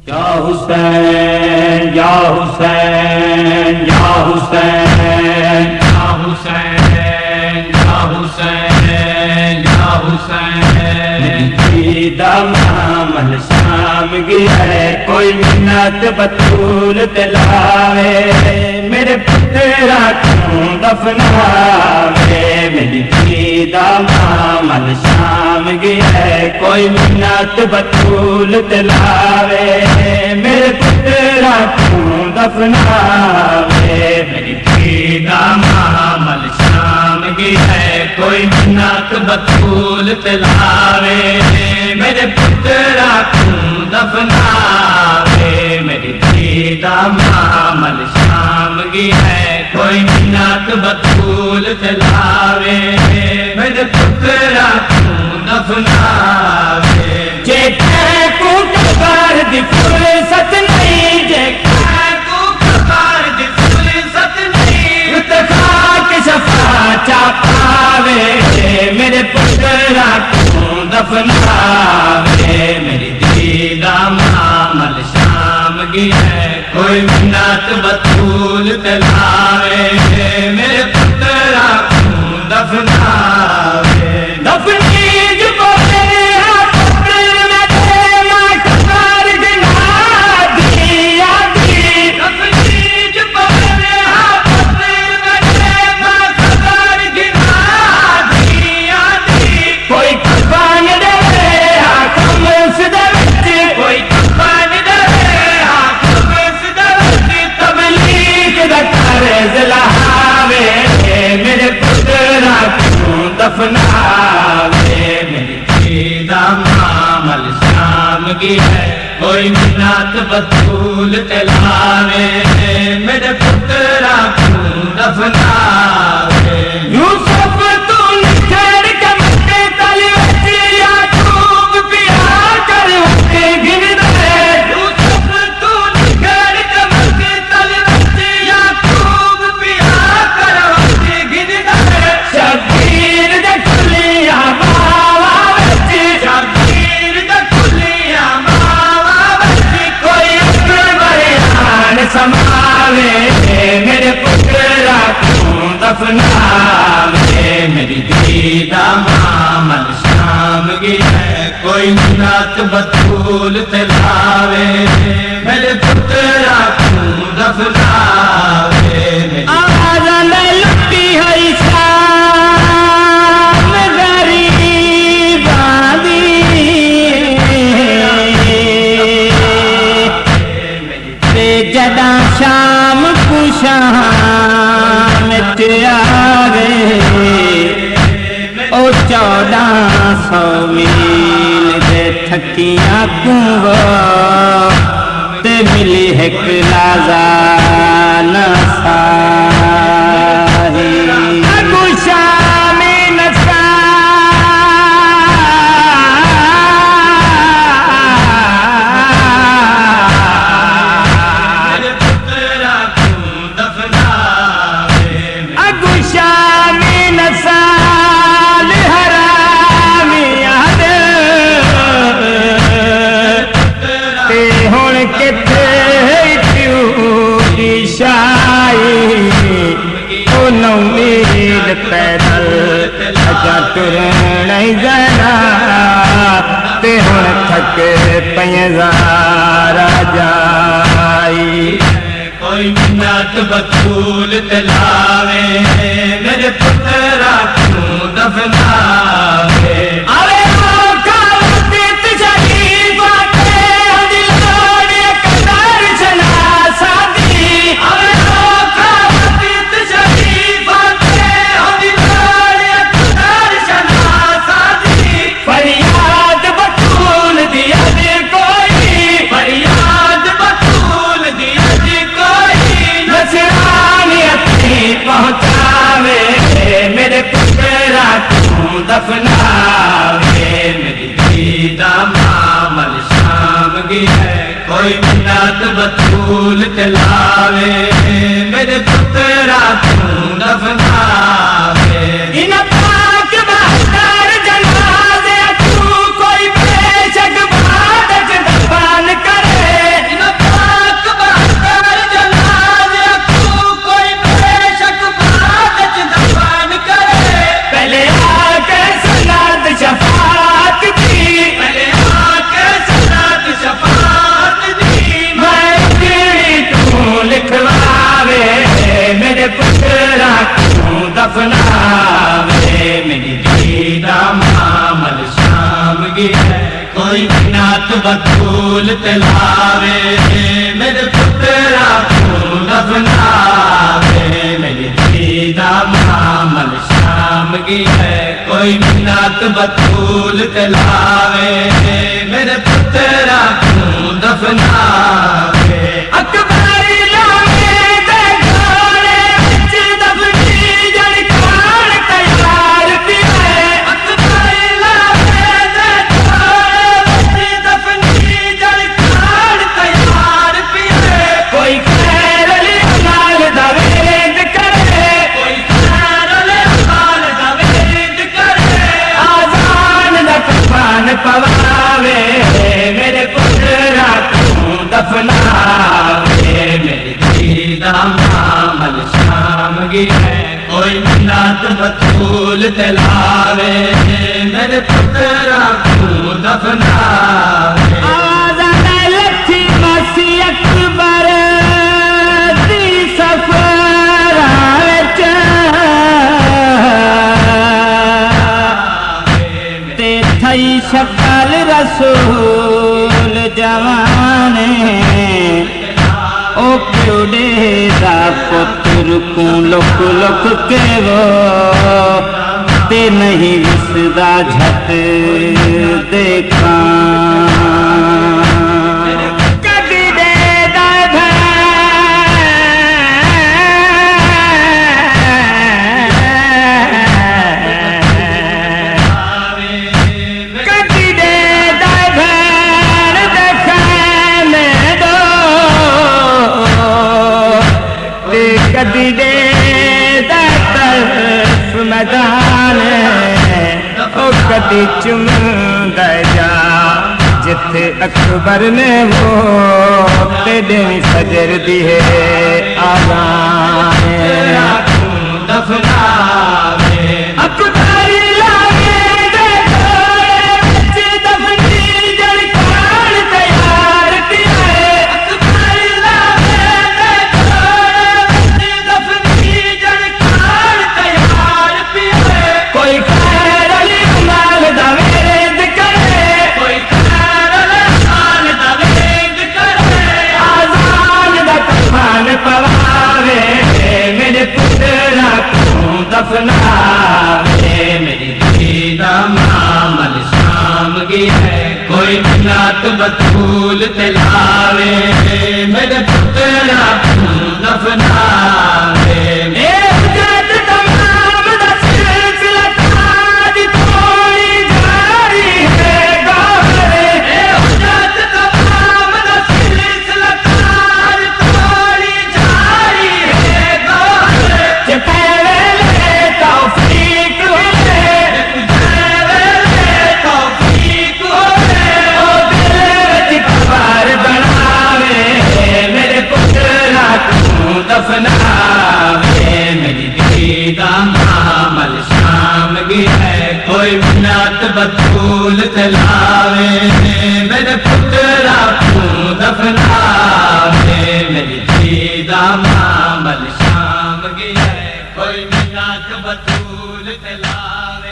या हुसैन या हुसैन या हुसैन या हुसैन या हुसैन या हुसैन। दामल शाम गया है कोई मिन्नत बतूल दिलावे, मेरे पुत्रा क्यों दफनावे। मेरी दामल शाम गया है कोई मिन्नत बतूल दिलावे, मेरे पुत्रा क्यों दफनावे। मेरी दामल शाम गया है कोई मिन्नत बतूल दिलावे, मेरे पुत्रा क्यों दफनावे। मेरी दामल शाम गया है कोई मिन्नत बतूल दिलावे, मेरे पुत्रा क्यों दफनावे। जे को कबार दी फुर्सत नहीं, जे को कबार दी फुर्सत नहीं, खाक शफा चा पावे, मेरे पुत्रा क्यों दफनावे। मेरी दामल शाम गया है कोई मिन्नत बतूल दिलावे, मेरे पुत्रा क्यों दफनावे। दफनीज बोले दफनावे। मेरी दामल शाम की है कोई मिन्नत बतूल दिलावे, मेरे पुत्रा क्यों दफनावे। यूसुफ तू निखर के मक्के तले याकूब पिया कर उसके गिर दे। यूसुफ तू निखर के मक्के तले याकूब पिया कर उसके गिर दे। शबीर दे खुलिया मावा बच, शबीर दे खुलिया मावा बच, कोई अपने बयान समावे, मेरे पुत्रा क्यों दफनावे। मेरी दामल शाम गया है कोई मिन्नत बतूल दिलावे, मेरे पुत्रा क्यों दफनावे। लुटी है शाम गरीबादी, जदा शाम को शाम आवे, ओ 1400 मील दे थकिया कुंगो ते मिली एक लाजा नसाही। पैदल अजा तुर नहीं जाना, ते हुण थक पयज़ारा जाई। कोई मिन्नत बतूल दिलावे, मेरे पुत्रा क्यों दफनावे। पहुँचावे, मेरे पुत्रा क्यों दफनावे। मेरी दामल शाम गया है कोई मिन्नत बतूल दिलावे, मेरे पुत्रा क्यों दफनावे। इन पाक बहादुर जनाजे तू कोई बेशक बात दफन करे, बतूल तलावे मेरे पुत्रा तू दफनावे मेरी दीदा मामल शाम की है कोई मिन्नत बतूल तलावे मेरे पुत्रा तू दफनावे पवावे मेरे पुत्रा तू दफनावे मेरी दीदा मामल शाम की है कोई मिन्नत बतूल तलावे मेरे पुत्रा तू दफनावे लथी मसी अकबर दी सफर शक्ल रसूल जवाने ओ प्योडे दा पुत्र को लुक लुक के वो ते नहीं विसदा झट देखा कदी दे तरफ मैदान ओ कदी चुम जा जिथे अकबर ने वो तेरे सजर दी है आगान दफनावे दफनावे मेरी दीदा मामल शाम की है कोई मिन्नत बतूल तलावे मेरे पुत्रा तू दफनावे दफनावे मेरी दीदा मामल शाम की है कोई मिन्नत बतूल तलावे मेरे पुत्रा तू दफनावे मेरी दीदा मामल शाम की है कोई मिन्नत बतूल तलावे।